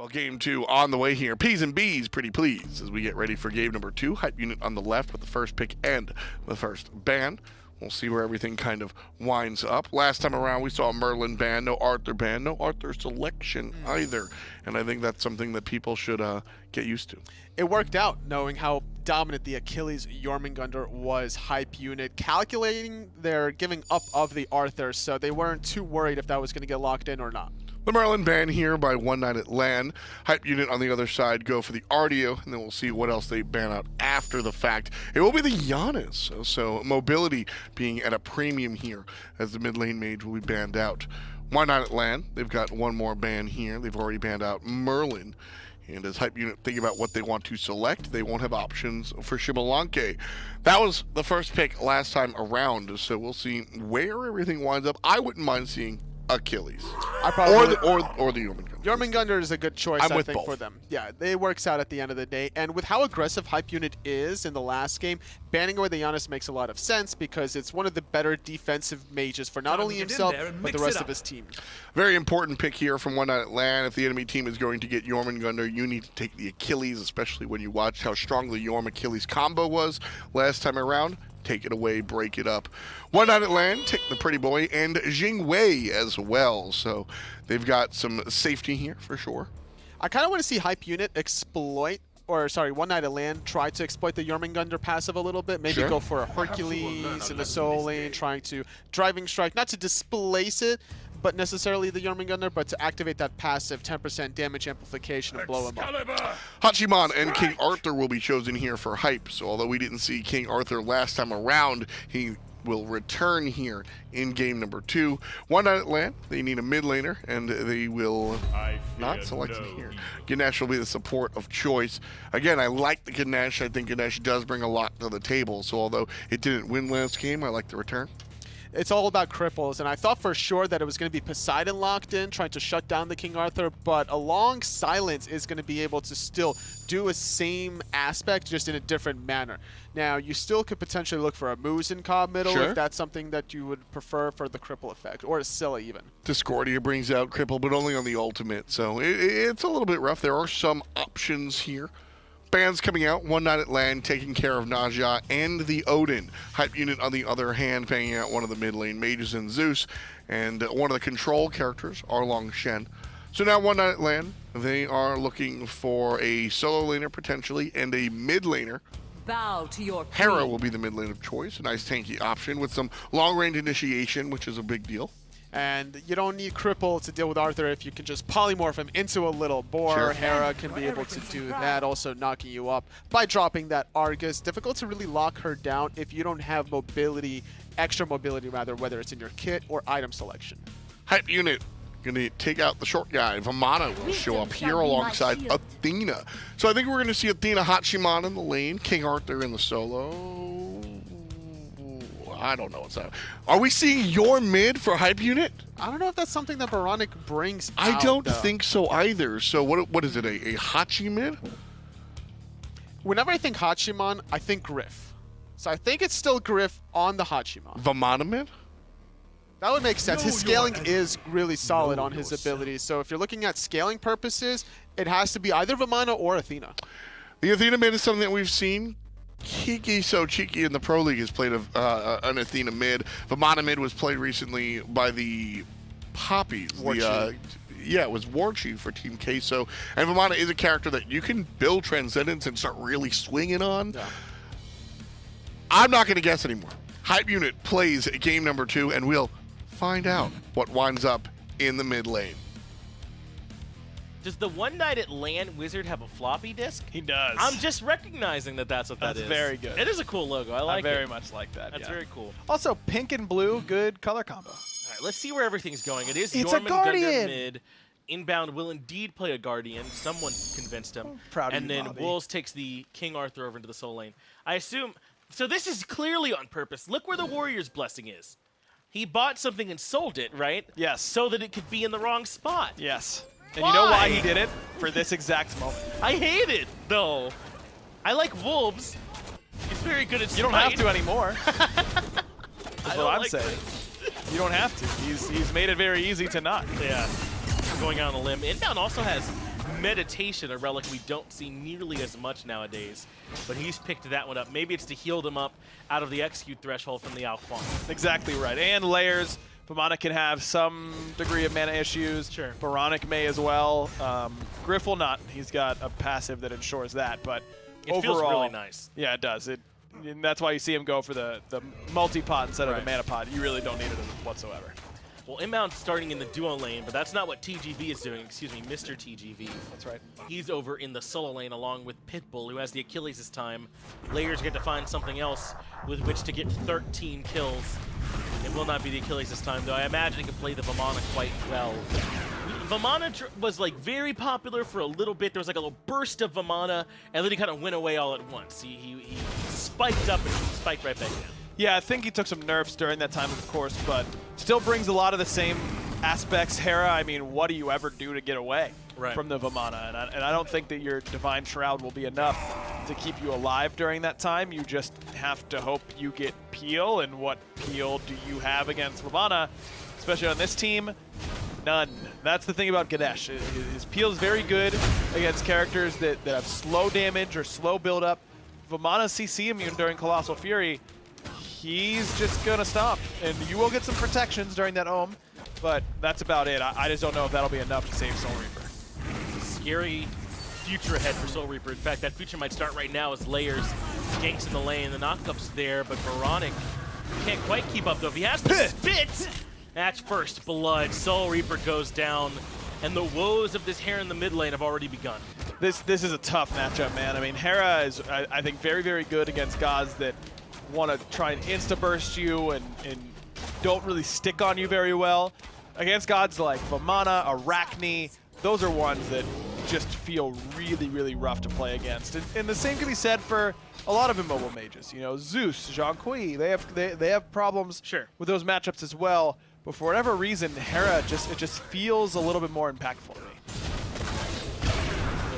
Well, game 2 on the way here. P's and B's pretty pleased as we get ready for game number 2. Hype Unit on the left with the first pick and the first ban. We'll see where everything kind of winds up. Last time around, we saw a Merlin ban, no Arthur ban, no Arthur selection either. And I think that's something that people should get used to. It worked out, knowing how dominant the Achilles Jormungandr was. Hype Unit calculating their giving up of the Arthur, so they weren't too worried if that was going to get locked in or not. The Merlin ban here by One Night at LAN. Hype Unit on the other side go for the Ardio, and then we'll see what else they ban out after the fact. It will be the Giannis, so mobility being at a premium here as the mid lane mage will be banned out. One Night at LAN, they've got one more ban here. They've already banned out Merlin. And as Hype Unit think about what they want to select, they won't have options for Shimalanke. That was the first pick last time around, so we'll see where everything winds up. I wouldn't mind seeing Achilles. Or the Jormungandr. Jormungandr is a good choice, I think, both. for them. Yeah, it works out at the end of the day. And with how aggressive Hype Unit is in the last game, banning away the Giannis makes a lot of sense because it's one of the better defensive mages for not only himself, but the rest of his team. Very important pick here from One Night at LAN. If the enemy team is going to get Jormungandr, you need to take the Achilles, especially when you watch how strong the Jorm-Achilles combo was last time around. Take it away, break it up. One Night at LAN, take the pretty boy, and Jing as well. So they've got some safety here for sure. I kind of want to see Hype Unit One Night at LAN try to exploit the Jormungandr passive a little bit. Maybe go for a Hercules in the solo lane, trying to driving strike, not to displace it, but necessarily the Jormungandr, but to activate that passive 10% damage amplification and blow him up. Hachiman and King Arthur will be chosen here for Hype. So although we didn't see King Arthur last time around, he will return here in game number 2. One Night at LAN, they need a mid laner, and they will not select him here. Ganesha will be the support of choice. Again, I like the Ganesha. I think Ganesha does bring a lot to the table. So although it didn't win last game, I like the return. It's all about cripples, and I thought for sure that it was going to be Poseidon locked in, trying to shut down the King Arthur, but a long silence is going to be able to still do a same aspect, just in a different manner. Now, you still could potentially look for a Muzen Cobb middle if that's something that you would prefer for the cripple effect, or a Scylla even. Discordia brings out cripple, but only on the ultimate, so it's a little bit rough. There are some options here. Bans coming out, One Night at LAN taking care of Naja and the Odin. Hype Unit, on the other hand, banging out one of the mid lane mages in Zeus, and one of the control characters, Arlong Shen. So now One Night at LAN, they are looking for a solo laner potentially, and a mid laner. Bow to your Hera will be the mid lane of choice, a nice tanky option with some long range initiation, which is a big deal. And you don't need Cripple to deal with Arthur if you can just polymorph him into a little boar. Hera can be able to do that, also knocking you up by dropping that Argus. Difficult to really lock her down if you don't have mobility, extra mobility rather, whether it's in your kit or item selection. Hype Unit going to take out the short guy. Vamana will show up here alongside Athena. So I think we're going to see Athena, Hachiman in the lane, King Arthur in the solo. I don't know what's that. Are we seeing your mid for Hype Unit? I don't know if that's something that oBoronic brings I out, don't though. think so either. So what is it, a Hachi mid? Whenever I think Hachiman, I think Gryph. So I think it's still Gryph on the Hachiman. Vamana mid? That would make sense. His scaling is really solid on his abilities. So if you're looking at scaling purposes, it has to be either Vamana or Athena. The Athena mid is something that we've seen. Kiki So Cheeky in the Pro League has played an Athena mid. Vamana mid was played recently by the Poppies. Yeah, it was War Chief for Team Queso. And Vamana is a character that you can build Transcendence and start really swinging on. Yeah. I'm not going to guess anymore. Hype Unit plays game number 2, and we'll find out what winds up in the mid lane. Does the One Night at LAN wizard have a floppy disk? He does. I'm just recognizing that that's what that is. That's very good. It is a cool logo. I like it. I very much like that. That's very cool. Also, pink and blue, good color combo. All right, let's see where everything's going. It is It's a Guardian. Mid. Inbound will indeed play a Guardian. Someone convinced him. Proud of and you, then Bobby. Wolves takes the King Arthur over into the soul lane. I assume. So this is clearly on purpose. Look where the Warrior's Blessing is. He bought something and sold it, right? Yes. So that it could be in the wrong spot. Yes. And you know why he did it? For this exact moment. I hate it, though. I like Wolves. He's very good at SMITE. You don't have to anymore. That's what I'm saying. You don't have to. He's made it very easy to not. Yeah. Going out on a limb. Inbound also has Meditation, a relic we don't see nearly as much nowadays, but he's picked that one up. Maybe it's to heal them up out of the execute threshold from the Kuang. Exactly right. And layers. Vamana can have some degree of mana issues. Sure. oBoronic may as well. Gryph will not. He's got a passive that ensures that. But It overall, feels really nice. Yeah, it does. And that's why you see him go for the multi-pot instead of the mana pot. You really don't need it whatsoever. Well, Inbound starting in the duo lane, but that's not what TGV is doing. Excuse me, Mr. TGV. That's right. He's over in the solo lane along with Pitbull, who has the Achilles this time. Layers get to find something else with which to get 13 kills. It will not be the Achilles this time, though. I imagine he can play the Vamana quite well. Vamana was like very popular for a little bit. There was like a little burst of Vamana, and then he kind of went away all at once. He spiked up and spiked right back down. Yeah, I think he took some nerfs during that time, of course, but still brings a lot of the same aspects. Hera, I mean, what do you ever do to get away from the Vamana? And I don't think that your Divine Shroud will be enough to keep you alive during that time. You just have to hope you get peel, and what peel do you have against Vamana, especially on this team? None. That's the thing about Ganesha. His peel is very good against characters that have slow damage or slow build-up. Vamana's CC immune during Colossal Fury. He's just going to stop, and you will get some protections during that Ohm, but that's about it. I just don't know if that'll be enough to save Soul Reaper. Scary future ahead for Soul Reaper. In fact, that future might start right now as Layers ganks in the lane. The knockup's there, but oBoronic can't quite keep up, though. If he has the spit, that's first blood. Soul Reaper goes down, and the woes of this Hera in the mid lane have already begun. This is a tough matchup, man. I mean, Hera is, I think, very, very good against gods that want to try and insta-burst you and don't really stick on you very well. Against gods like Vamana, Arachne, those are ones that just feel really, really rough to play against. And the same can be said for a lot of immobile mages. You know, Zeus, Zhang-Kui, they have problems with those matchups as well. But for whatever reason, Hera it just feels a little bit more impactful to me.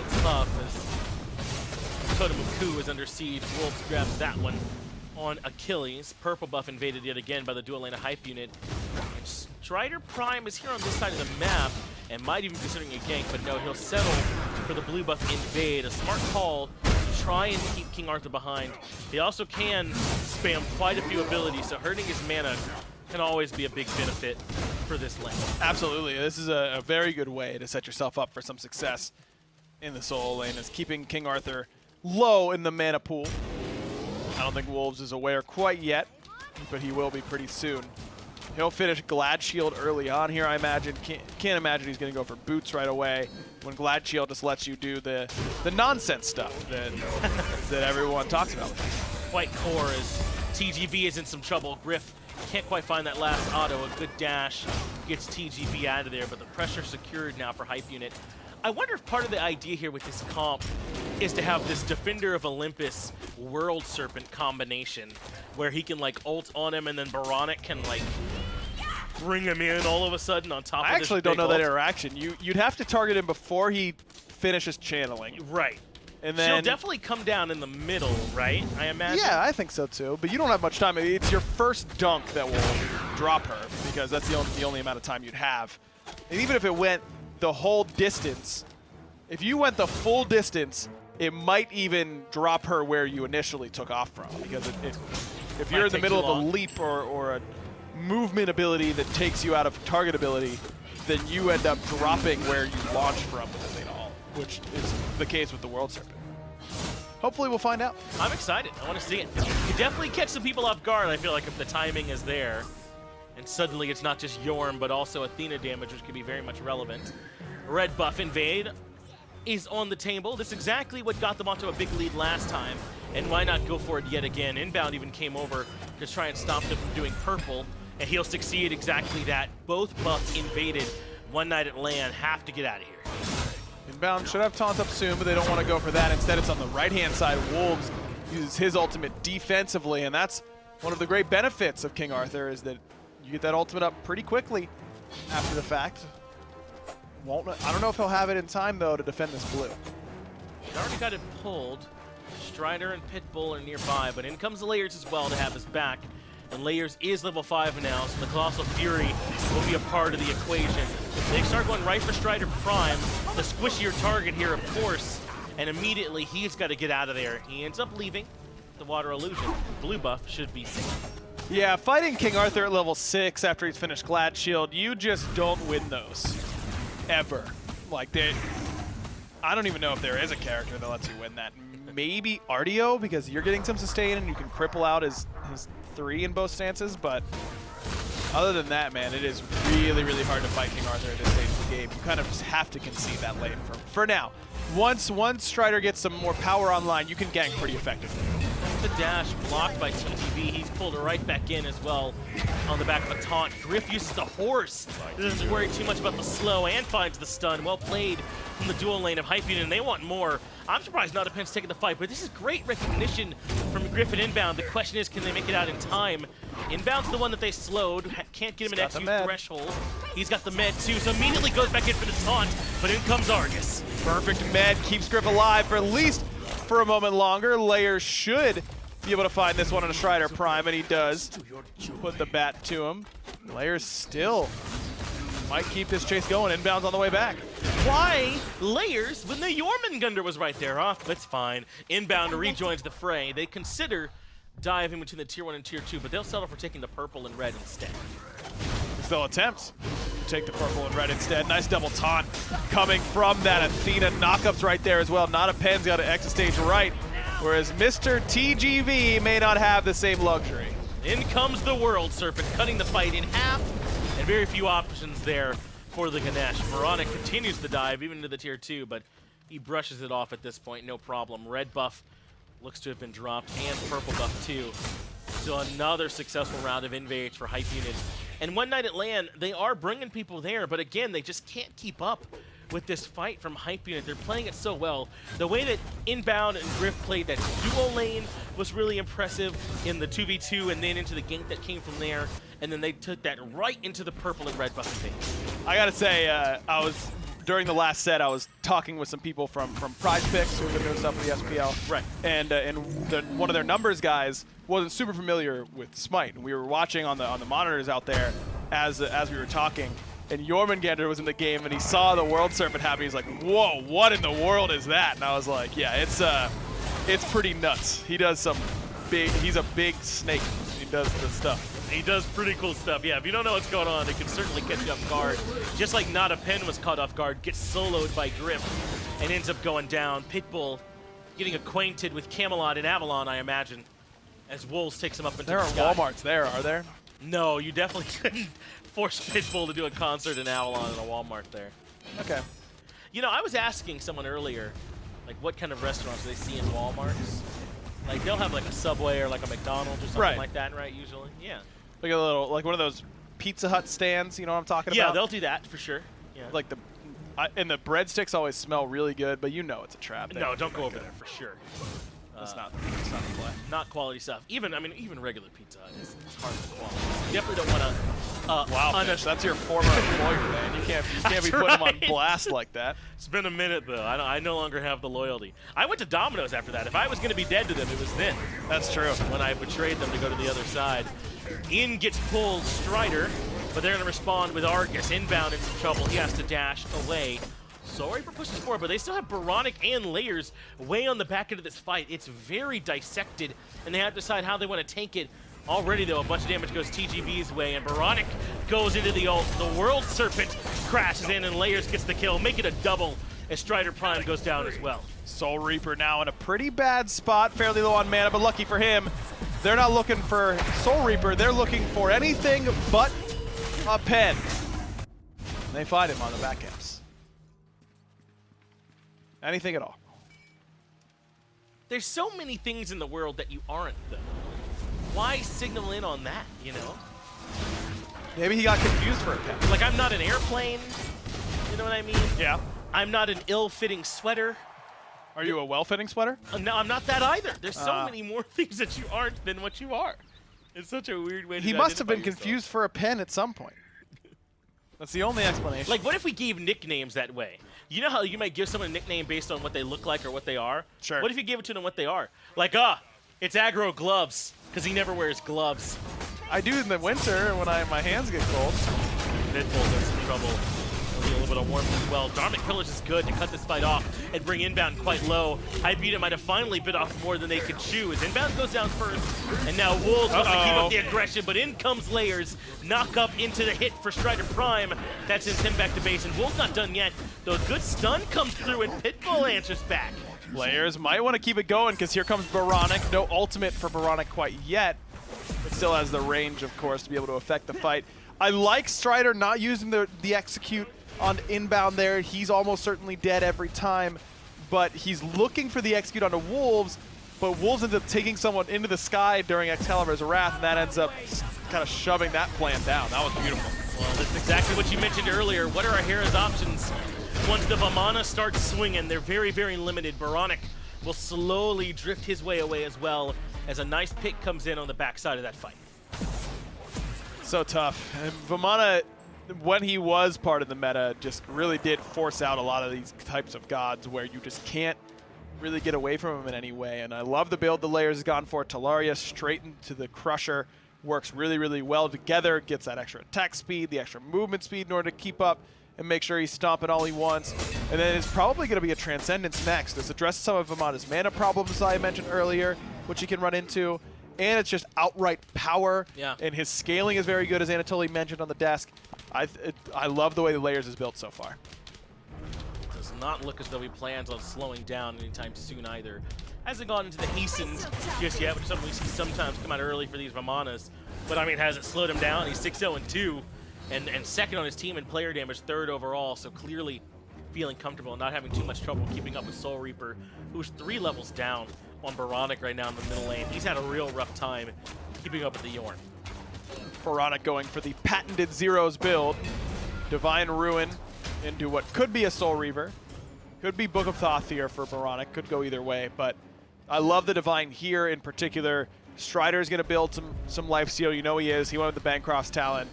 It's tough as Totem of Ku is under siege. Wolves grabs that one on Achilles. Purple buff invaded yet again by the dual LAN Hype Unit. And StRyDEr Prime is here on this side of the map and might even be considering a gank, but no, he'll settle for the blue buff invade. A smart call to try and keep King Arthur behind. He also can spam quite a few abilities, so hurting his mana can always be a big benefit for this lane. Absolutely. This is a very good way to set yourself up for some success in the solo lane, is keeping King Arthur low in the mana pool. I don't think Wolves is aware quite yet, but he will be pretty soon. He'll finish Glad Shield early on here, I imagine. Can't imagine he's going to go for boots right away when Glad Shield just lets you do the nonsense stuff that everyone talks about. Quite core as TGV is in some trouble. oGryph can't quite find that last auto. A good dash gets TGV out of there, but the pressure secured now for Hype Unit. I wonder if part of the idea here with this comp is to have this Defender of Olympus World Serpent combination where he can like ult on him and then oBoronic can like bring him in all of a sudden on top of this. I actually don't know ult. that interaction. You'd have to target him before he finishes channeling. Right. And then she'll definitely come down in the middle, right? I imagine. Yeah, I think so too. But you don't have much time. It's your first dunk that will drop her because that's the only amount of time you'd have. And even if it went the whole distance, if you went the full distance, it might even drop her where you initially took off from, because if you're in the middle of a leap or a movement ability that takes you out of target ability, then you end up dropping where you launch from with it all, which is the case with the World Serpent. Hopefully we'll find out. I'm excited. I want to see it. You definitely catch some people off guard, I feel like, if the timing is there. And suddenly it's not just Jorm, but also Athena damage, which could be very much relevant. Red buff invade is on the table. This is exactly what got them onto a big lead last time. And why not go for it yet again? Inbound even came over to try and stop them from doing purple. And he'll succeed exactly that. Both buffs invaded. One night at LAN. Have to get out of here. Inbound should have taunt up soon, but they don't want to go for that. Instead, it's on the right-hand side. Wolves uses his ultimate defensively, and that's one of the great benefits of King Arthur, is that you get that ultimate up pretty quickly after the fact. I don't know if he'll have it in time, though, to defend this blue. He already got it pulled. StRyDEr and Pitbull are nearby, but in comes the Layers as well to have his back. And Layers is level 5 now, so the Colossal Fury will be a part of the equation. They start going right for StRyDEr Prime. the squishier target here, of course, and immediately he's got to get out of there. He ends up leaving the water illusion. Blue buff should be safe. Yeah, fighting King Arthur at level 6 after he's finished Glad Shield, you just don't win those. Ever. Like, I don't even know if there is a character that lets you win that. Maybe Artio, because you're getting some sustain and you can cripple out his 3 in both stances, but other than that, man, it is really, really hard to fight King Arthur at this stage of the game. You kind of just have to concede that lane for now. Once StRyDEr gets some more power online, you can gank pretty effectively. The dash blocked by TGV. He's pulled right back in as well on the back of a taunt. Gryph uses the horse. Doesn't worry too much about the slow and finds the stun. Well played from the dual lane of Hype Unit, and they want more. I'm surprised Not a Pen's taking the fight, but this is great recognition from Gryph at Inbound. The question is, can they make it out in time? Inbound's the one that they slowed. Can't get him an XU threshold. He's got the med too, so immediately goes back in for the taunt, but in comes Argus. Perfect med keeps Gryph alive for at least for a moment longer. Layers should be able to find this one on a StRyDEr Prime, and he does. Put the bat to him. Layers still might keep this chase going. Inbound's on the way back. Why Layers when the Jormungandr was right there? Off, that's fine. Inbound rejoins the fray. They consider diving between the tier 1 and tier 2, but they'll settle for taking the purple and red instead. Still attempts to take the purple and red instead. Nice double taunt coming from that Athena. Knockups right there as well. Not a Pen's got to exit stage right, whereas Mr. TGV may not have the same luxury. In comes the World Serpent, cutting the fight in half, and very few options there for the Ganesha. Oboronic continues to dive, even into the tier 2, but he brushes it off at this point, no problem. Red buff looks to have been dropped, and purple buff too. So another successful round of invades for Hype Unit. And one night at LAN, they are bringing people there, but again, they just can't keep up with this fight from Hype Unit. They're playing it so well. The way that Inbound and Gryph played that duo lane was really impressive in the 2v2 and then into the gank that came from there. And then they took that right into the purple and red buff phase. I gotta say, during the last set, I was talking with some people from Prize Picks who have been doing stuff with the SPL. Right. And one of their numbers guys wasn't super familiar with SMITE. We were watching on the monitors out there as we were talking. And Jormungandr was in the game, and he saw the World Serpent happen. He's like, "Whoa, what in the world is that?" And I was like, "Yeah, it's pretty nuts. He does some big. He's a big snake. He does the stuff." He does pretty cool stuff. Yeah, if you don't know what's going on, it can certainly catch you off guard. Just like Not a Pen was caught off guard, gets soloed by Gryph, and ends up going down. Pitbull getting acquainted with Camelot and Avalon, I imagine, as Wolves takes him up into the sky. There are Walmarts there, are there? No, you definitely couldn't force Pitbull to do a concert in Avalon in a Walmart there. Okay. You know, I was asking someone earlier, like, what kind of restaurants do they see in Walmarts? Like, they'll have like a Subway or like a McDonald's or something like that, right? Usually, yeah. Like a little, like one of those Pizza Hut stands. You know what I'm talking about? Yeah, they'll do that for sure. Yeah. Like and the breadsticks always smell really good, but you know it's a trap. No, don't go over there for sure. It's not the play. Not quality stuff. Even regular Pizza Hut is hard to quality. You definitely don't want to. Wow, Fish, that's your former employer, man. You can't be putting him on blast like that. It's been a minute though. I no longer have the loyalty. I went to Domino's after that. If I was going to be dead to them, it was then. That's true. When I betrayed them to go to the other side. In gets pulled StRyDEr, but they're going to respond with Argus. Inbound in some trouble. He has to dash away. SoulReaper pushes forward, but they still have Oboronic and Layers way on the back end of this fight. It's very dissected, and they have to decide how they want to tank it. Already, though, a bunch of damage goes TGV's way, and Oboronic goes into the ult. The World Serpent crashes in, and Layers gets the kill. Make it a double, as StRyDEr Prime goes down as well. SoulReaper now in a pretty bad spot, fairly low on mana, but lucky for him, they're not looking for SoulReaper. They're looking for anything but a pen. And they find him on the back camps. Anything at all. There's so many things in the world that you aren't, though. Why signal in on that, you know? Maybe he got confused for a pen. Like, I'm not an airplane, you know what I mean? Yeah. I'm not an ill-fitting sweater. Are you a well-fitting sweater? No, I'm not that either. There's so many more things that you aren't than what you are. It's such a weird way to He must have been confused for a pen at some point. That's the only explanation. Like, what if we gave nicknames that way? You know how you might give someone a nickname based on what they look like or what they are? Sure. What if you gave it to them what they are? Like, it's Aggro Gloves, because he never wears gloves. I do in the winter when my hands get cold. Pitbull's in some trouble. The little bit of warmth as well. Dharmic Pillars is good to cut this fight off and bring Inbound quite low. Hype Unit might have finally bit off more than they could chew as Inbound goes down first. And now Wolves wants to keep up the aggression, but in comes Layers. Knock up into the hit for StRyDEr Prime. That sends him back to base, and Wolves not done yet. Though a good stun comes through, and Pitbull answers back. Layers might want to keep it going because here comes Oboronic. No ultimate for Oboronic quite yet, but still has the range, of course, to be able to affect the fight. I like StRyDEr not using the execute on Inbound there. He's almost certainly dead every time, but he's looking for the execute onto Wolves, but Wolves ends up taking someone into the sky during Excalibur's Wrath, and that ends up kind of shoving that plan down. That was beautiful. Well, that's exactly what you mentioned earlier. What are Hera's options? Once the Vamana starts swinging, they're very, very limited. Oboronic will slowly drift his way away as well as a nice pick comes in on the backside of that fight. So tough. And Vamana, when he was part of the meta, just really did force out a lot of these types of gods where you just can't really get away from him in any way. And I love the build the Layers has gone for. Talaria straight into the Crusher works really, really well together. Gets that extra attack speed, the extra movement speed in order to keep up and make sure he's stomping all he wants. And then it's probably going to be a Transcendence next. This addresses some of Vamana's mana problems I mentioned earlier, which he can run into. And it's just outright power. Yeah. And his scaling is very good, as Anatoly mentioned on the desk. I love the way the Layers is built so far. Does not look as though he plans on slowing down anytime soon either. Hasn't gone into the hastened just yet, which is something we see sometimes come out early for these Vamanas. But I mean, has it slowed him down? He's 6-0-2 and second on his team in player damage, third overall, so clearly feeling comfortable and not having too much trouble keeping up with Soul Reaper, who's 3 levels down on Oboronic right now in the middle lane. He's had a real rough time keeping up with the Yorn. Oboronic going for the patented Zeros build. Divine Ruin into what could be a Soul Reaver. Could be Book of Thoth here for Oboronic. Could go either way, but I love the Divine here in particular. StRyDER is going to build some lifesteal. You know he is. He went with the Bancroft's Talon.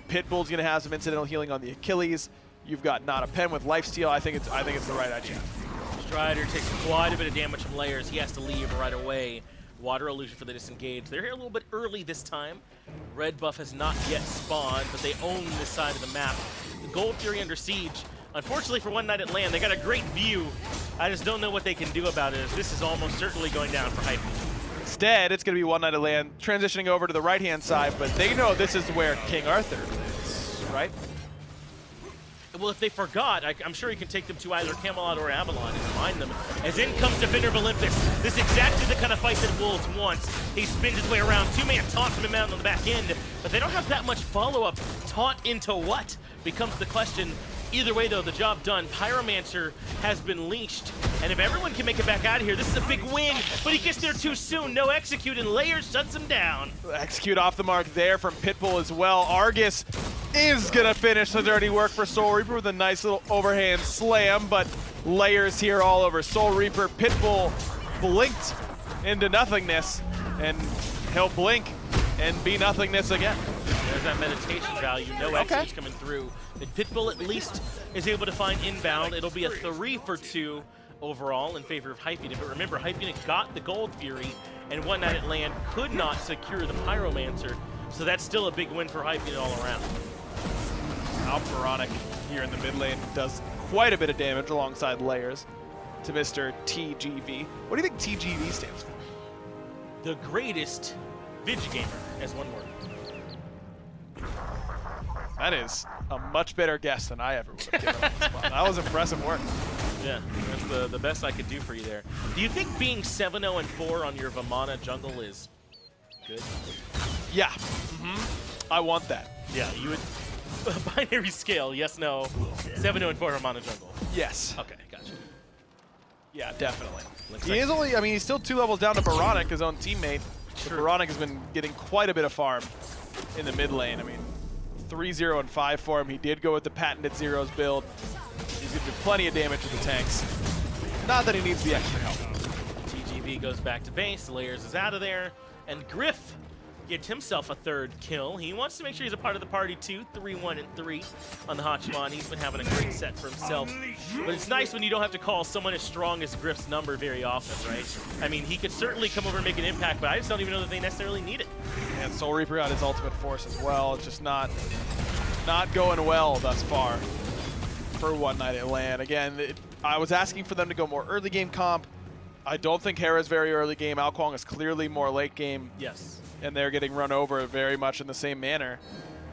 Pitbull's going to have some incidental healing on the Achilles. You've got Not a Pen with lifesteal. I think it's the right idea. StRyDEr takes quite a bit of damage from Layers. He has to leave right away. Water Illusion for the disengage. They're here a little bit early this time. Red buff has not yet spawned, but they own this side of the map. The Gold Fury under siege. Unfortunately for One Night at LAN, they got a great view. I just don't know what they can do about it, as this is almost certainly going down for Hype. Instead, it's going to be One Night at LAN transitioning over to the right-hand side, but they know this is where King Arthur is, right? Well, if they forgot, I'm sure he can take them to either Camelot or Avalon and remind them. As in comes Defender of Olympus. This is exactly the kind of fight that Wolves wants. He spins his way around. 2-man taunt from him out on the back end, but they don't have that much follow-up. Taunt into what becomes the question. Either way, though, the job done. Pyromancer has been leashed, and if everyone can make it back out of here, this is a big win, but he gets there too soon. No execute, and Layers shuts him down. Execute off the mark there from Pitbull as well. Argus is going to finish the dirty work for Soul Reaper with a nice little overhand slam, but Layers here all over Soul Reaper. Pitbull blinked into nothingness, and he'll blink and be nothingness again. There's that meditation value. No execute's coming through. And Pitbull at least is able to find Inbound. It'll be a 3-for-2 overall in favor of Hype Unit. But remember, Hype Unit got the Gold Fury, and One Night at LAN could not secure the Pyromancer. So that's still a big win for Hype Unit all around. Oboronic here in the mid lane does quite a bit of damage alongside Layers to Mr. TGV. What do you think TGV stands for? The greatest Vidge gamer, as one word. That is a much better guess than I ever would have given on the spot. That was impressive work. Yeah, that's the best I could do for you there. Do you think being 7-0-4 on your Vamana jungle is good? Yeah. I want that. Yeah, you would. Binary scale, yes, no. 7-0-4 Vamana jungle. Yes. Okay, gotcha. Yeah, definitely. Looks He like is only, I mean, he's still 2 levels down to Oboronic, his own teammate. But Oboronic has been getting quite a bit of farm in the mid lane. I mean, 3-0-5 for him. He did go with the patented Zeros build. He's going to do plenty of damage to the tanks. Not that he needs the extra help. TGV goes back to base, Layers is out of there, and Griff gets himself a 3rd kill. He wants to make sure he's a part of the party too. 3-1-3 on the Hachiman. He's been having a great set for himself. But it's nice when you don't have to call someone as strong as Griff's number very often, right? I mean, he could certainly come over and make an impact, but I just don't even know that they necessarily need it. And Soul Reaper got his ultimate force as well. It's just not going well thus far for One Night at LAN. Again, I was asking for them to go more early game comp. I don't think Hera's very early game. Kuang is clearly more late game. Yes. And they're getting run over very much in the same manner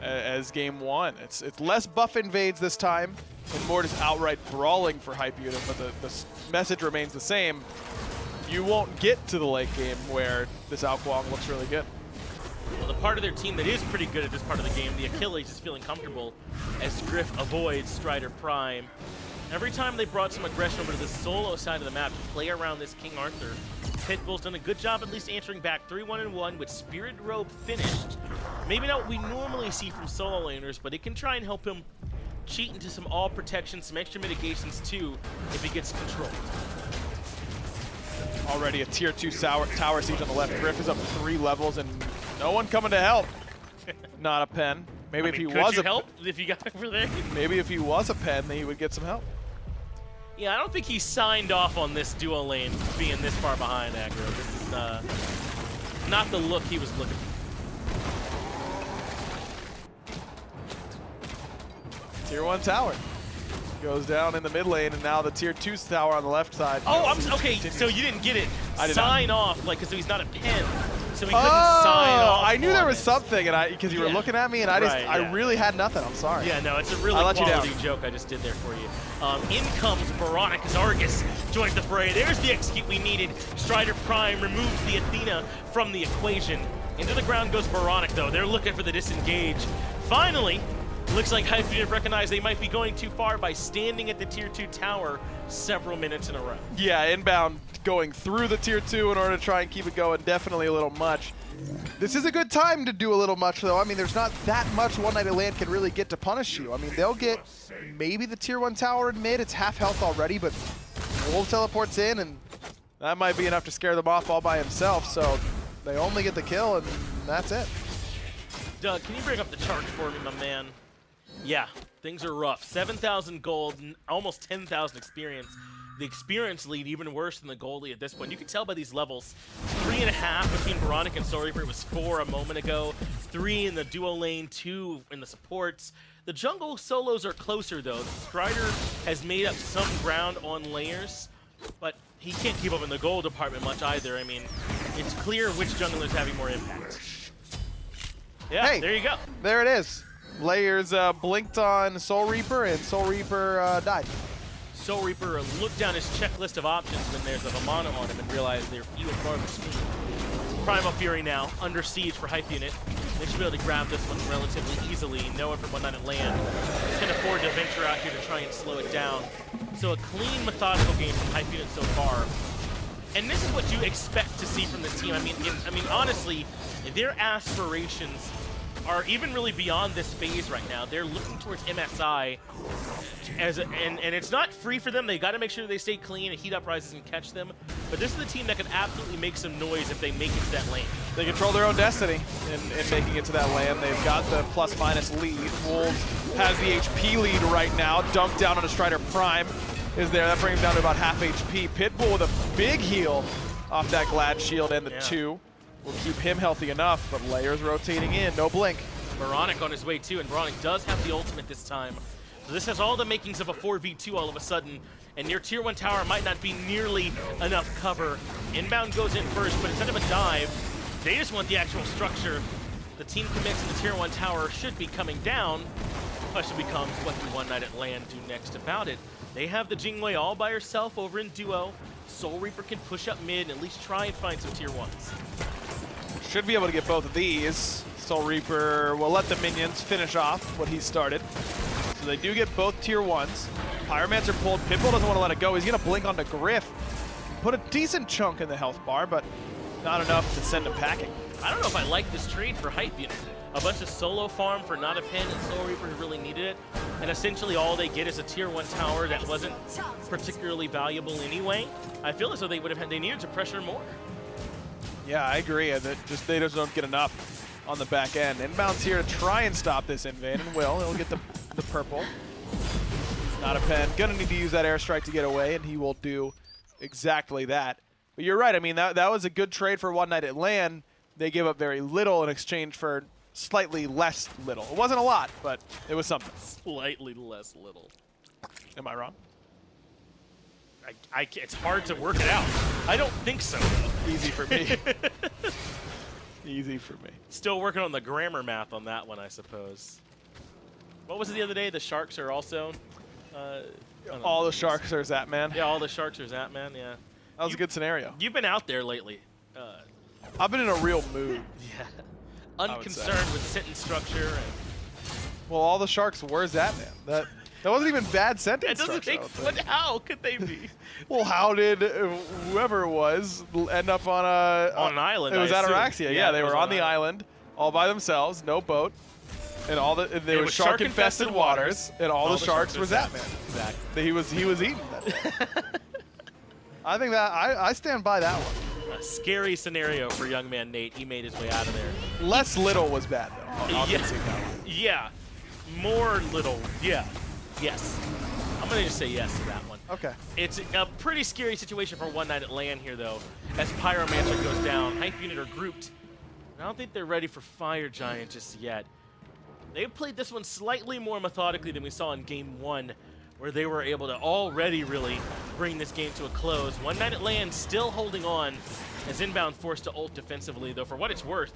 as game one. It's less buff invades this time and more just outright brawling for Hype Unit, but the message remains the same. You won't get to the late game where this Kuang looks really good. Well, the part of their team that is pretty good at this part of the game, the Achilles, is feeling comfortable as Gryph avoids StRyDEr PR1mE. Every time they brought some aggression over to the solo side of the map to play around this King Arthur, Pitbull's done a good job at least answering back 3-1-1 with Spirit Robe finished. Maybe not what we normally see from solo laners, but it can try and help him cheat into some all protection, some extra mitigations too, if he gets control. Already a tier 2 tower siege on the left. Gryph is up 3 levels and no one coming to help. Not a pen. Maybe if he was a help if you got over there. Maybe if he was a pen, then he would get some help. Yeah, I don't think he signed off on this duo lane being this far behind aggro. This is not the look he was looking for. Tier 1 tower goes down in the mid lane, and now the tier 2 tower on the left side. Oh, okay, so you didn't get it. I did sign not. off, like, so he's not a pen. So he couldn't sign off. I knew there was it. something, and because you were looking at me, and I really had nothing. I'm sorry. Yeah, no, it's a really quality joke I just did there for you. In comes oBoronic as Argus joins the fray. There's the execute we needed. StRyDEr PR1mE removes the Athena from the equation. Into the ground goes oBoronic, though. They're looking for the disengage. Finally, looks like Hype Unit recognized they might be going too far by standing at the tier 2 tower several minutes in a row. Yeah, inbound going through the tier 2 in order to try and keep it going, definitely a little much. This is a good time to do a little much, though. I mean, there's not that much One Night at LAN can really get to punish you. I mean, they'll get maybe the tier 1 tower in mid. It's half health already, but Wolves teleports in, and that might be enough to scare them off all by himself. So they only get the kill, and that's it. Doug, can you bring up the chart for me, my man? Yeah, things are rough. 7,000 gold, almost 10,000 experience. The experience lead even worse than the gold lead at this point. You can tell by these levels. 3.5 between oBoronic and StRyDEr. It was 4 a moment ago. 3 in the duo lane, 2 in the supports. The jungle solos are closer, though. StRyDEr has made up some ground on layers, but he can't keep up in the gold department much either. I mean, it's clear which jungler is having more impact. Yeah, hey, there you go. There it is. Layers blinked on StRyDEr, and StRyDEr died. StRyDEr looked down his checklist of options when there's a Vamana on him and realized they're few and far between. Primal Fury now, under siege for Hype Unit. They should be able to grab this one relatively easily. No one from One Night at LAN can afford to venture out here to try and slow it down. So a clean, methodical game from Hype Unit so far. And this is what you expect to see from this team. I mean, honestly, their aspirations are even really beyond this phase right now. They're looking towards MSI, and it's not free for them. They got to make sure they stay clean and heat up rises and catch them. But this is the team that can absolutely make some noise if they make it to that lane. They control their own destiny in making it to that lane. They've got the plus-minus lead. Wolves has the HP lead right now. Dumped down on a StRyDEr PR1mE is there. That brings him down to about half HP. Pitbull with a big heal off that Glad Shield and the 2. Will keep him healthy enough, but layers rotating in, no blink. oBoronic on his way too, and oBoronic does have the ultimate this time. So this has all the makings of a 4v2 all of a sudden, and near tier 1 tower might not be nearly enough cover. Inbound goes in first, but instead of a dive, they just want the actual structure. The team commits and the tier 1 tower should be coming down. The question becomes, what do One Night at LAN do next about it? They have the Jing all by herself over in duo. StRyDEr can push up mid and at least try and find some tier 1s. Should be able to get both of these. StRyDEr will let the minions finish off what he started. So they do get both tier 1s. Pyromancer pulled. Pitbull doesn't want to let it go. He's going to blink onto Gryph. Put a decent chunk in the health bar, but not enough to send him packing. I don't know if I like this trade for Hype Unit. A bunch of solo farm for not a pen, and StRyDEr really needed it. And essentially all they get is a tier 1 tower that wasn't particularly valuable anyway. I feel as though they needed to pressure more. Yeah, I agree. They just don't get enough on the back end. Inbound's here to try and stop this invade, and will. He'll get the purple. Not a pen. Gonna need to use that airstrike to get away, and he will do exactly that. But you're right. I mean, that was a good trade for One Night at LAN. They gave up very little in exchange for slightly less little. It wasn't a lot, but it was something. Slightly less little. Am I wrong? It's hard to work it out. I don't think so. Easy for me. Easy for me. Still working on the grammar math on that one, I suppose. What was it the other day? The Sharks are also... all the Sharks are Zapman. Yeah, all the Sharks are Zapman, yeah. That was a good scenario. You've been out there lately. I've been in a real mood. Yeah. Unconcerned with sentence structure. And well, all the Sharks were Zapman. That wasn't even bad sentence that doesn't structure. make how could they be? Well, how did whoever it was end up on on an island? It was I assume. Ataraxia. Yeah, they were on the island all by themselves, no boat, and they were shark-infested waters, and all the sharks were Zapman. Exactly. He was eaten. I think that I stand by that one. A scary scenario for young man Nate. He made his way out of there. Less little was bad though. I'll concede that one. Yeah. More little. Yeah. Yes. I'm going to just say yes to that one. Okay. It's a pretty scary situation for one night at LAN here, though, as Pyromancer goes down. Hype Unit are grouped. I don't think they're ready for Fire Giant just yet. They've played this one slightly more methodically than we saw in Game 1, where they were able to already really bring this game to a close. One night at LAN still holding on as Inbound forced to ult defensively, though for what it's worth,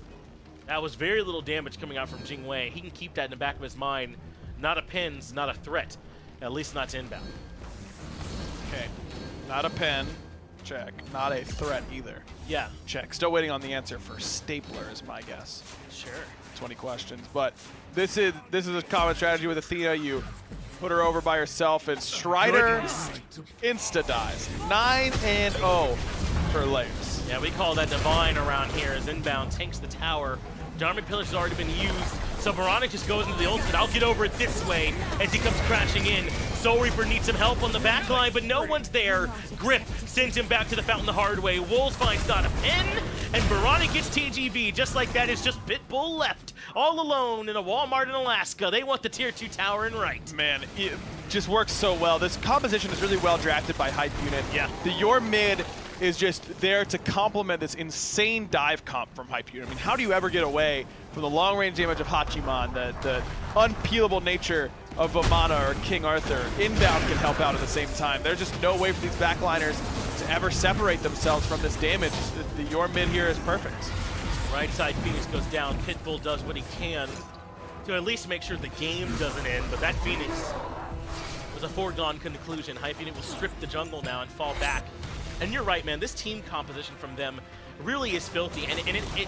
that was very little damage coming out from Jing. He can keep that in the back of his mind. Not a pins, not a threat. At least not to Inbound. Okay. Not a pen. Check. Not a threat either. Yeah. Check. Still waiting on the answer for Stapler is my guess. Sure. 20 questions. But this is a common strategy with Athena. You put her over by herself, and StRyDEr insta-dies. 9-0 for layers. Yeah, we call that divine around here as Inbound tanks the tower. Diamond Pillage has already been used, so Oboronic just goes into the ultimate. I'll get over it this way as he comes crashing in. Soul Reaper needs some help on the back line, but no one's there. Grip sends him back to the fountain the hard way. Wolves finds not a pin, and Oboronic gets TGV. Just like that, it's just Pitbull left, all alone in a Walmart in Alaska. They want the tier 2 tower and right. Man, it just works so well. This composition is really well drafted by Hype Unit. Yeah. Your mid is just there to complement this insane dive comp from Hype Unit. I mean, how do you ever get away from the long-range damage of Hachiman, the unpeelable nature of Vamana or King Arthur? Inbound can help out at the same time. There's just no way for these backliners to ever separate themselves from this damage. Your mid here is perfect. Right side Phoenix goes down. Pitbull does what he can to at least make sure the game doesn't end, but that Phoenix was a foregone conclusion. Hype Unit will strip the jungle now and fall back. And you're right, man, this team composition from them really is filthy. And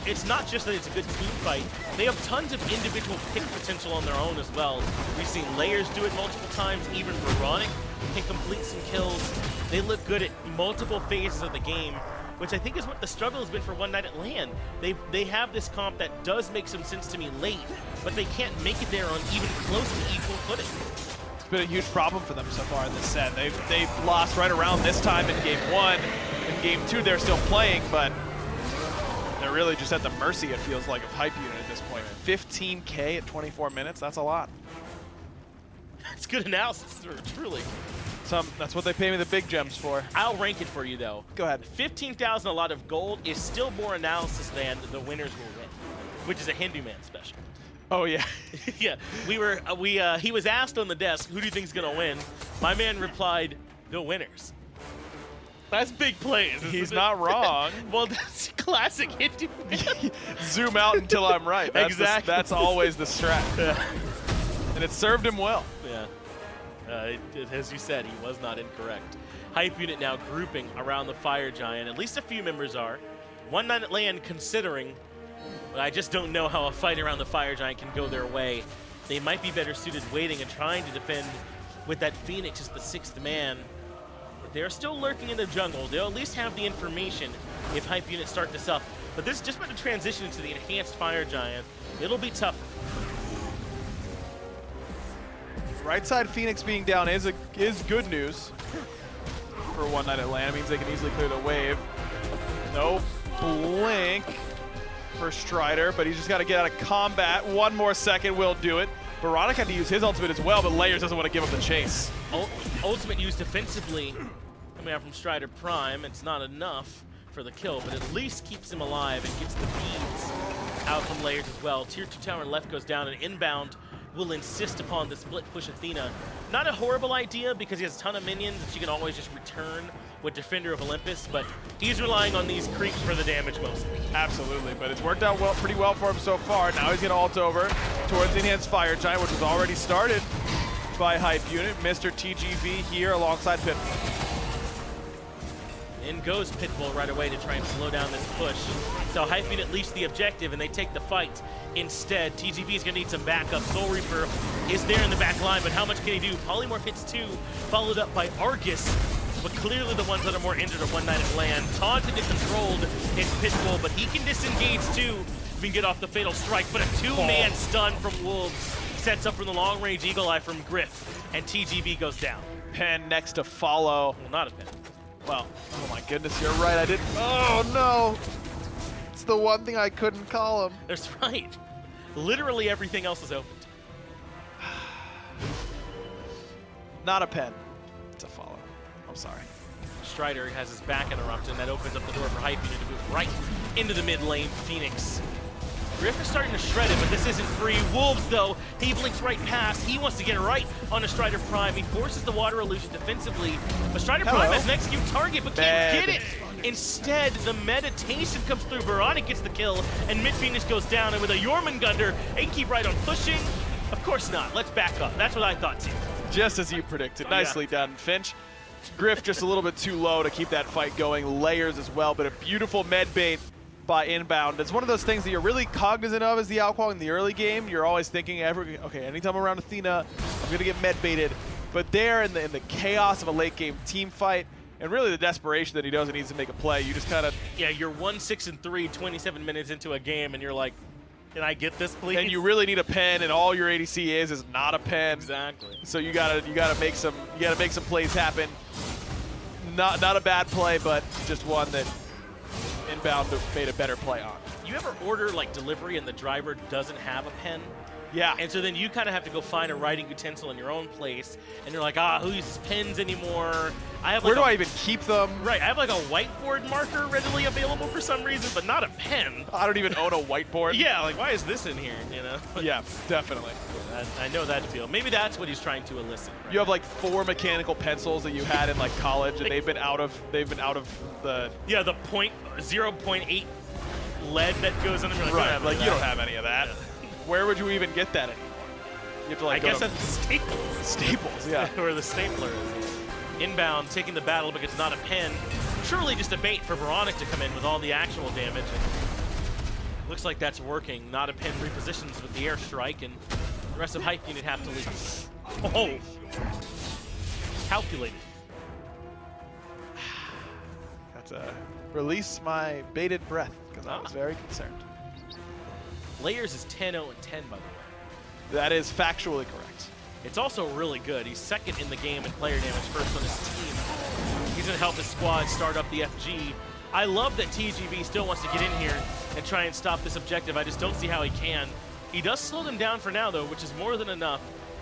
it's not just that it's a good team fight. They have tons of individual pick potential on their own as well. We've seen Layers do it multiple times. Even Oboronic can complete some kills. They look good at multiple phases of the game, which I think is what the struggle has been for One Night at LAN. They have this comp that does make some sense to me late, but they can't make it there on even close to equal footing. It's been a huge problem for them so far in this set. They've lost right around this time in Game 1. In Game 2, they're still playing, but they're really just at the mercy, it feels like, of Hype Unit at this point. 15K at 24 minutes, that's a lot. It's good analysis, truly. That's what they pay me the big gems for. I'll rank it for you, though. Go ahead. 15,000 a lot of gold is still more analysis than the winners will win, which is a Hindu man special. Oh, yeah. Yeah, he was asked on the desk, who do you think is going to win? My man replied, the winners. That's big plays. He's not wrong. Well, that's classic Hindu man. Zoom out until I'm right. That's exactly. That's always the strat. Yeah. And it served him well. Yeah. As you said, he was not incorrect. Hype Unit now grouping around the Fire Giant. At least a few members are. One Night at LAN considering, but I just don't know how a fight around the Fire Giant can go their way. They might be better suited waiting and trying to defend with that Phoenix as the 6th man. But they're still lurking in the jungle. They'll at least have the information if Hype Unit start this up. But this is just about to transition into the enhanced Fire Giant. It'll be tough. Right side Phoenix being down is good news for One Night at LAN. It means they can easily clear the wave. No blink for StRyDEr, but he's just got to get out of combat. One more second will do it. Oboronic had to use his ultimate as well, but Layers doesn't want to give him the chase. Ultimate used defensively coming out from StRyDEr Prime. It's not enough for the kill, but at least keeps him alive and gets the beads out from Layers as well. Tier 2 tower left goes down, and Inbound will insist upon the split push Athena. Not a horrible idea because he has a ton of minions that you can always just return with Defender of Olympus, but he's relying on these creeps for the damage mostly. Absolutely, but it's worked out pretty well for him so far. Now he's going to ult over towards the Enhanced Fire Giant, which was already started by Hype Unit. Mr. TGV here alongside Pitbull. In goes Pitbull right away to try and slow down this push. So Hype Unit leash the objective and they take the fight. Instead, TGV is going to need some backup. Soul Reaper is there in the back line, but how much can he do? Polymorph hits 2, followed up by Argus. But clearly the ones that are more injured are One Night at LAN. Taunted and controlled is Pitbull, but he can disengage too if he can get off the Fatal Strike. But a two-man stun from Wolves sets up from the long-range Eagle Eye from oGryph, and TGV goes down. Pen next to follow. Well, not a pen. Well, oh my goodness, you're right. I didn't. Oh no! It's the one thing I couldn't call him. That's right. Literally everything else is opened. Not a pen. It's a follow. I'm sorry. StRyDEr has his back interrupted, and that opens up the door for Hype Unit to move right into the mid lane. Phoenix. Griff is starting to shred it, but this isn't free. Wolves, though, he blinks right past. He wants to get right on a StRyDEr Prime. He forces the water illusion defensively, but StRyDEr Prime has an execute target, but can't get it. Instead, the meditation comes through. oBoronic gets the kill, and mid Phoenix goes down, and with a Jormungandr, they keep right on pushing. Of course not. Let's back up. That's what I thought, too. Just as you predicted. Nicely done, Finch. Griff just a little bit too low to keep that fight going. Layers as well, but a beautiful med bait by Inbowned. It's one of those things that you're really cognizant of as the Kuang in the early game. You're always thinking, okay, anytime I'm around Athena, I'm going to get med baited. But there in the chaos of a late game team fight, and really the desperation that he knows he needs to make a play, you just kind of... Yeah, you're 1-6-3, 27 minutes into a game, and you're like, can I get this, please? And you really need a pen, and all your ADC is not a pen. Exactly. So you gotta make some plays happen. Not a bad play, but just one that Inbound made a better play on. You ever order like delivery and the driver doesn't have a pen? Yeah. And so then you kind of have to go find a writing utensil in your own place, and you're like, who uses pens anymore? I have like Where do I even keep them? Right, I have like a whiteboard marker readily available for some reason, but not a pen. I don't even own a whiteboard. Yeah, like why is this in here, you know? Yeah, definitely. I know that feel. Maybe that's what he's trying to elicit. Right? You have like 4 mechanical pencils that you had in like college, and they've been out of the... Yeah, the 0.8 lead that goes in them. Like, right, like you don't have any of that. Yeah. Where would you even get that anymore? You have to like I guess at the Staples. Staples, yeah. Where the stapler is. Inbound, taking the battle because it's not a pen. Surely just a bait for oBoronic to come in with all the actual damage. And looks like that's working. Not a pen repositions with the airstrike, and the rest of Hype Unit have to leave. Oh! Calculated. Got to release my bated breath because I was very concerned. Layers is 10-0-10, by the way. That is factually correct. It's also really good. He's second in the game in player damage, first on his team. He's going to help his squad start up the FG. I love that TGV still wants to get in here and try and stop this objective. I just don't see how he can. He does slow them down for now, though, which is more than enough.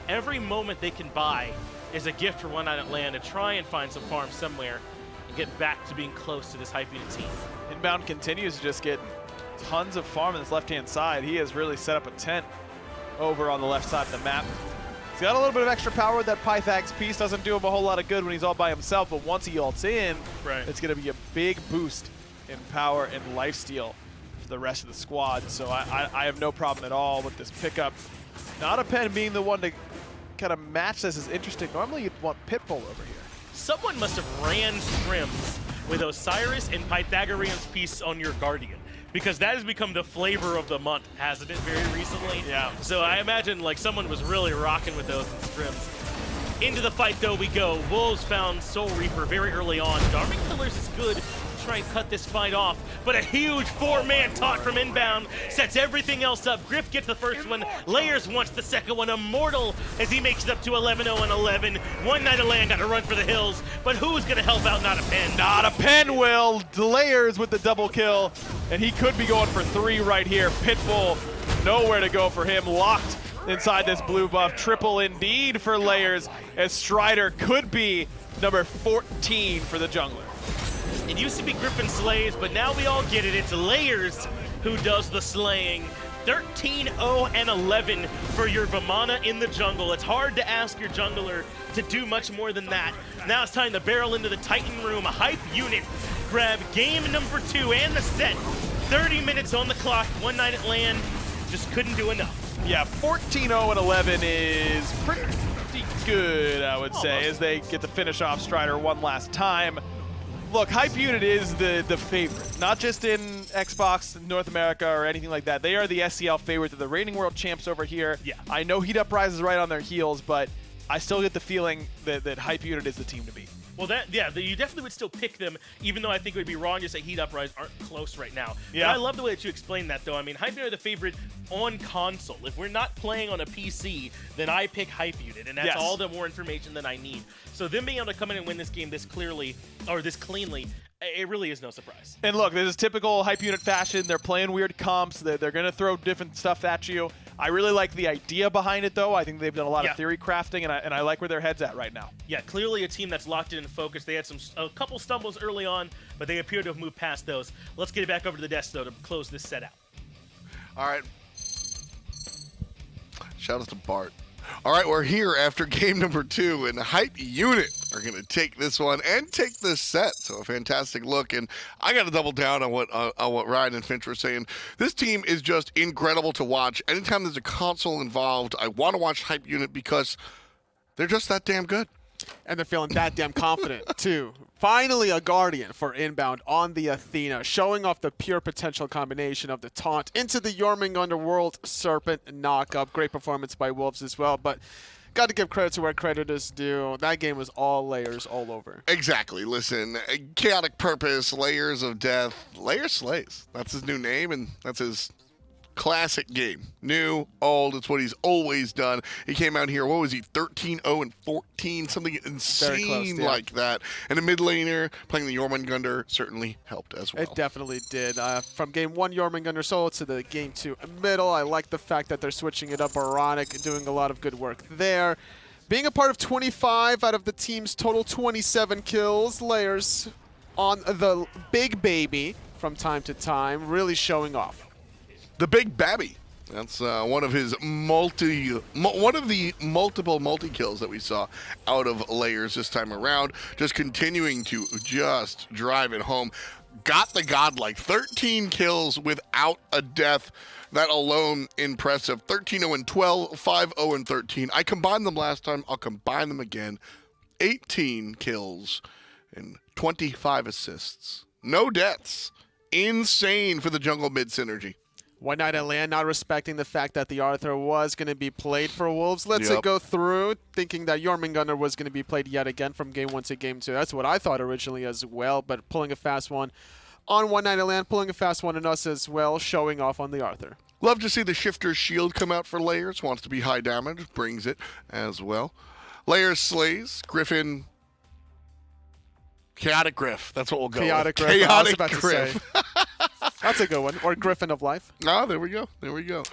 Every moment they can buy is a gift for One Night at LAN to try and find some farm somewhere and get back to being close to this Hype Unit team. Inbound continues to just get tons of farm on this left-hand side. He has really set up a tent over on the left side of the map. He's got a little bit of extra power with that Pythax piece. Doesn't do him a whole lot of good when he's all by himself, but once he ults in, it's going to be a big boost in power and lifesteal for the rest of the squad. So I have no problem at all with this pickup. Not a pen being the one to kind of match this is interesting. Normally you'd want Pitbull over here. Someone must have ran scrims with Osiris and Pythagorean's piece on your Guardian, because that has become the flavor of the month, hasn't it, very recently? Yeah. So I imagine like someone was really rocking with those in scrims. Into the fight, though, we go. Wolves found Soul Reaper very early on. Darming Pillars is good to try and cut this fight off, but a huge 4-man taunt from Inbound sets everything else up. Griff gets the first one. Layers wants the second one. Immortal as he makes it up to 11-0 and 11. One Night of LAN got to run for the hills, but who's going to help out? Not a pen. Not a pen, Will. Layers with the double kill, and he could be going for 3 right here. Pitbull, nowhere to go for him. Locked inside this blue buff. Triple indeed for Layers, as StRyDEr could be number 14 for the jungler. It used to be Griffin slays, but now we all get it. It's Layers who does the slaying. 13-0-11 for your Vamana in the jungle. It's hard to ask your jungler to do much more than that. Now it's time to barrel into the Titan room. Hype Unit grab game number 2 and the set. 30 minutes on the clock, one night at LAN, just couldn't do enough. Yeah, 14-0-11 is pretty good, I would say, as they get to finish off StRyDEr one last time. Look, Hype Unit is the favorite, not just in Xbox North America or anything like that. They are the SCL favorite. They're the reigning world champs over here. Yeah. I know Heat Uprise is right on their heels, but I still get the feeling that Hype Unit is the team to beat. Well, you definitely would still pick them, even though I think it would be wrong to say Heat Uprise aren't close right now. Yeah. But I love the way that you explained that, though. I mean, Hype Unit are the favorite on console. If we're not playing on a PC, then I pick Hype Unit, and that's Yes. all the more information than I need. So them being able to come in and win this game this clearly, or this cleanly, it really is no surprise. And look, this is typical Hype Unit fashion. They're playing weird comps. They're going to throw different stuff at you. I really like the idea behind it, though. I think they've done a lot of theory crafting, and I like where their head's at right now. Yeah, clearly a team that's locked in and focused. They had a couple stumbles early on, but they appear to have moved past those. Let's get it back over to the desk, though, to close this set out. All right. Shout out to Bart. All right, we're here after game number 2, and Hype Unit are going to take this one and take this set. So a fantastic look, and I got to double down on what Ryan and Finch were saying. This team is just incredible to watch. Anytime there's a console involved, I want to watch Hype Unit because they're just that damn good. And they're feeling that damn confident, too. Finally, a Guardian for Inbound on the Athena, showing off the pure potential combination of the taunt into the Jormungandr World Serpent knockup. Great performance by Wolves as well, but got to give credit to where credit is due. That game was all layers all over. Exactly. Listen, chaotic purpose, layers of death. Layers slays. That's his new name, and that's his classic game. New, old, it's what he's always done. He came out here, what was he, 13-0-14, something insane like that. And a mid laner playing the Jormungandr certainly helped as well. It definitely did. From game 1 Jormungandr solo to the game 2 middle, I like the fact that they're switching it up. oBoronic doing a lot of good work there. Being a part of 25 out of the team's total 27 kills, layers on the big baby from time to time, really showing off. The Big Babby. That's one of the multiple multi-kills that we saw out of Layers this time around. Just continuing to just drive it home. Got the godlike 13 kills without a death. That alone impressive. 13-0-12, 5-0-13. I combined them last time. I'll combine them again. 18 kills and 25 assists. No deaths. Insane for the jungle mid synergy. One night at LAN, not respecting the fact that the Arthur was going to be played for Wolves. Let's go through, thinking that Jormungandr was going to be played yet again from game 1 to game 2. That's what I thought originally as well, but pulling a fast one on One Night at LAN, pulling a fast one on us as well, showing off on the Arthur. Love to see the Shifter's Shield come out for Layers. Wants to be high damage, brings it as well. Layers slays, Griffin, Chaotic Griff. That's what we'll go Chaotic with. Griff. Chaotic I was about Griff. to say. That's a good one. Or Griffin of Life. Oh, there we go. There we go.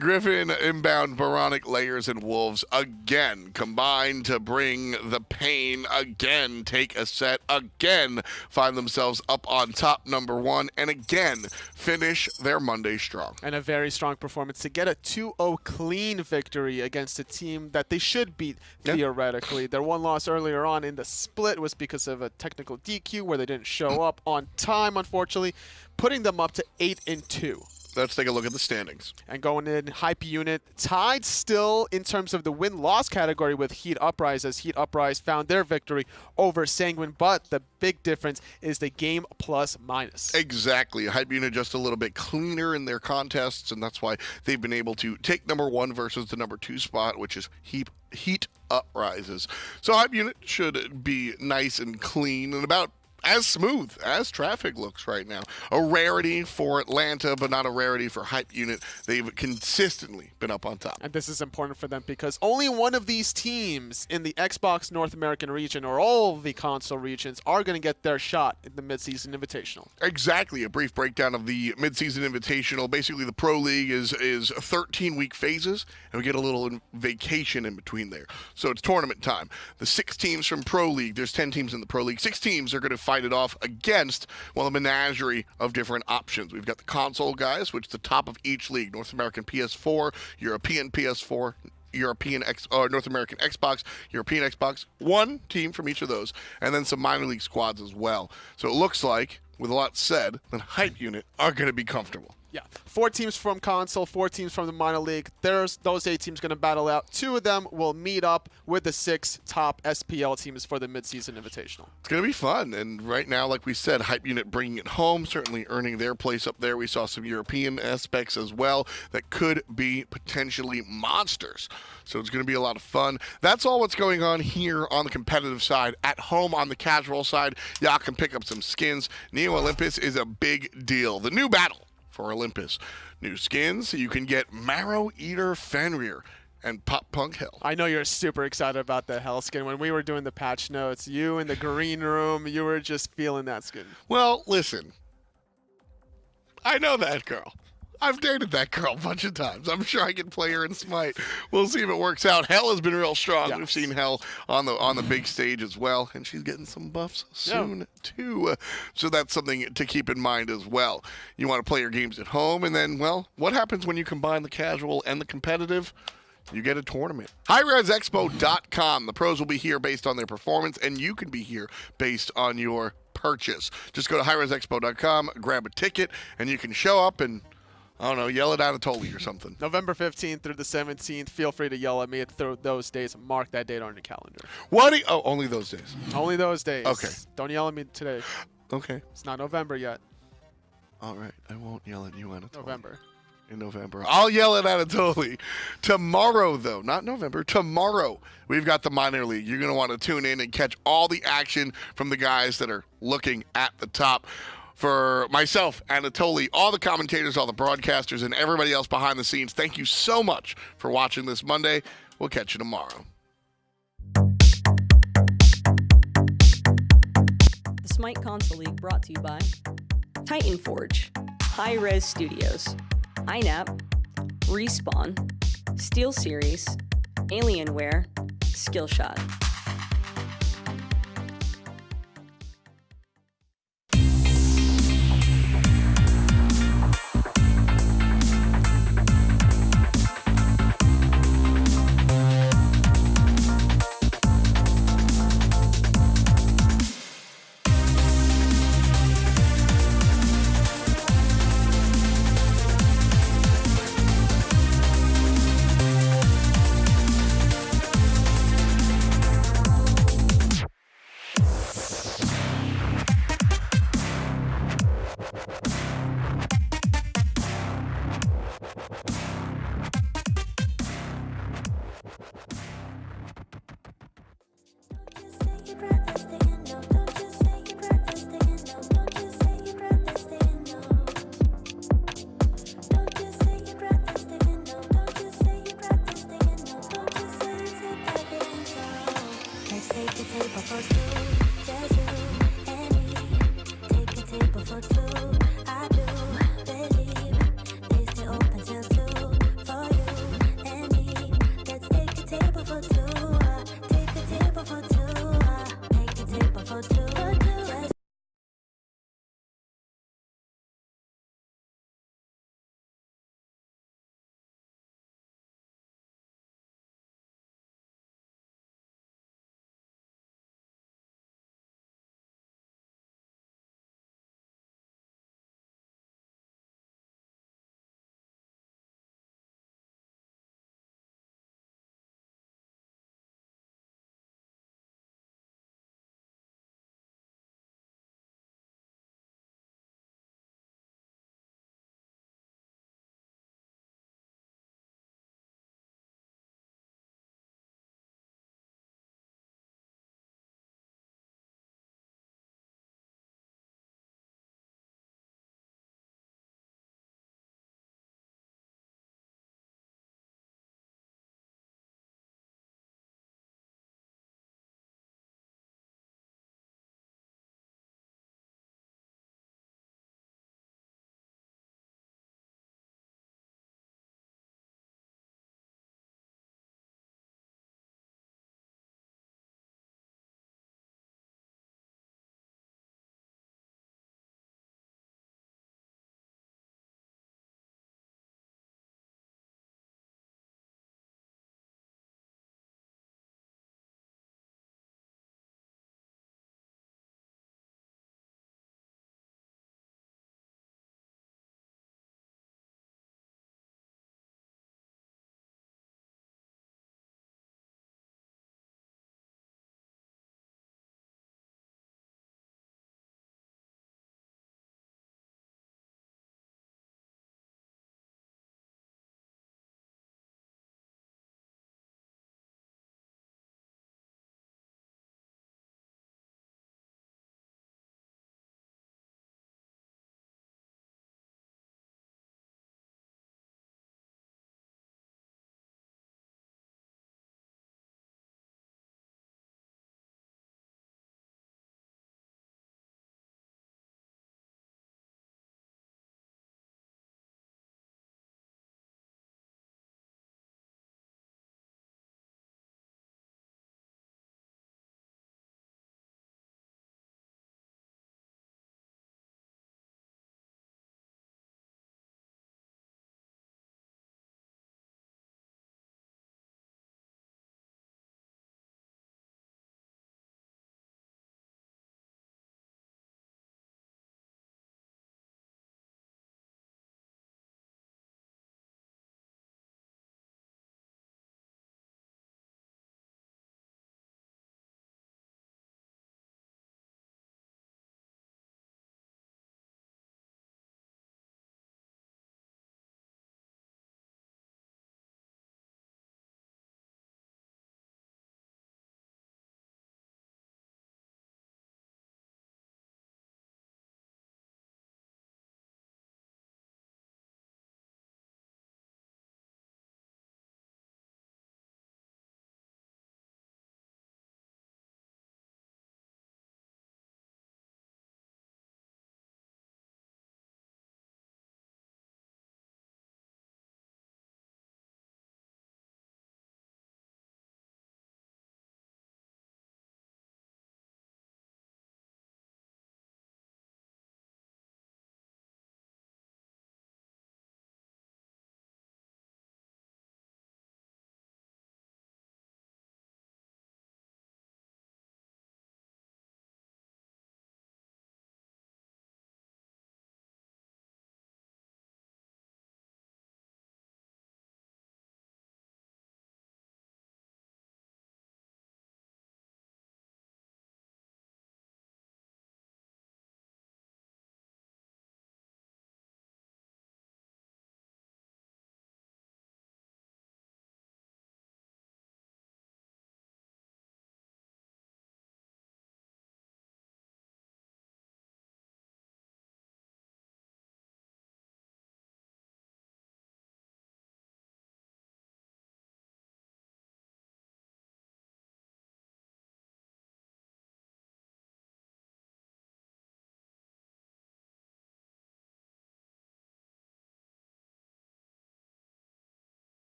Griffin, Inbound, oBoronic, Layers, and Wolves again combine to bring the pain. Again, take a set. Again, find themselves up on top, number 1. And again, finish their Monday strong. And a very strong performance to get a 2-0 clean victory against a team that they should beat, theoretically. Their one loss earlier on in the split was because of a technical DQ where they didn't show up on time, unfortunately, putting them up to 8-2. Let's take a look at the standings. And going in, Hype Unit tied still in terms of the win-loss category with Heat Uprise, as Heat Uprise found their victory over Sanguine. But the big difference is the game plus minus. Exactly. Hype Unit just a little bit cleaner in their contests, and that's why they've been able to take number 1 versus the number 2 spot, which is Heat Uprises. So Hype Unit should be nice and clean and about as smooth as traffic looks right now. A rarity for Atlanta, but not a rarity for Hype Unit. They've consistently been up on top. And this is important for them because only one of these teams in the Xbox North American region or all of the console regions are going to get their shot in the Midseason Invitational. Exactly. A brief breakdown of the Midseason Invitational. Basically, the Pro League is 13-week phases, and we get a little vacation in between there. So it's tournament time. The 6 teams from Pro League, there's 10 teams in the Pro League. 6 teams are going to fight fight it off against, well, a menagerie of different options. We've got the console guys, which is the top of each league: North American PS4, European PS4, North American Xbox, European Xbox, one team from each of those, and then some minor league squads as well. So it looks like, with a lot said, that Hype Unit are going to be comfortable. Yeah, 4 teams from console, 4 teams from the minor league. There's those 8 teams going to battle out. 2 of them will meet up with the 6 top SPL teams for the midseason invitational. It's going to be fun, and right now, like we said, Hype Unit bringing it home, certainly earning their place up there. We saw some European aspects as well that could be potentially monsters. So it's going to be a lot of fun. That's all what's going on here on the competitive side. At home on the casual side, y'all can pick up some skins. Neo Olympus is a big deal. The new battle for Olympus. New skins, you can get Marrow Eater Fenrir and Pop Punk Hell. I know you're super excited about the Hell skin. When we were doing the patch notes, you in the green room, you were just feeling that skin. Well, listen, I know that girl. I've dated that girl a bunch of times. I'm sure I can play her in SMITE. We'll see if it works out. Hell has been real strong. Yes. We've seen Hell on the big stage as well, and she's getting some buffs soon too. So that's something to keep in mind as well. You want to play your games at home, and then, well, what happens when you combine the casual and the competitive? You get a tournament. HighResExpo.com. The pros will be here based on their performance, and you can be here based on your purchase. Just go to HighResExpo.com, grab a ticket, and you can show up and, I don't know, yell at Anatoly or something. November 15th through the 17th. Feel free to yell at me through those days. Mark that date on your calendar. What? Oh, only those days. Only those days. Okay. Don't yell at me today. Okay. It's not November yet. All right. I won't yell at you, Anatoly. November. In November. I'll yell at Anatoly. Tomorrow, though, not November, tomorrow, we've got the minor league. You're going to want to tune in and catch all the action from the guys that are looking at the top. For myself, Anatoly, all the commentators, all the broadcasters, and everybody else behind the scenes, thank you so much for watching this Monday. We'll catch you tomorrow. The SMITE Console League brought to you by Titan Forge, High Res Studios, INAP, Respawn, SteelSeries, Alienware, Skillshot.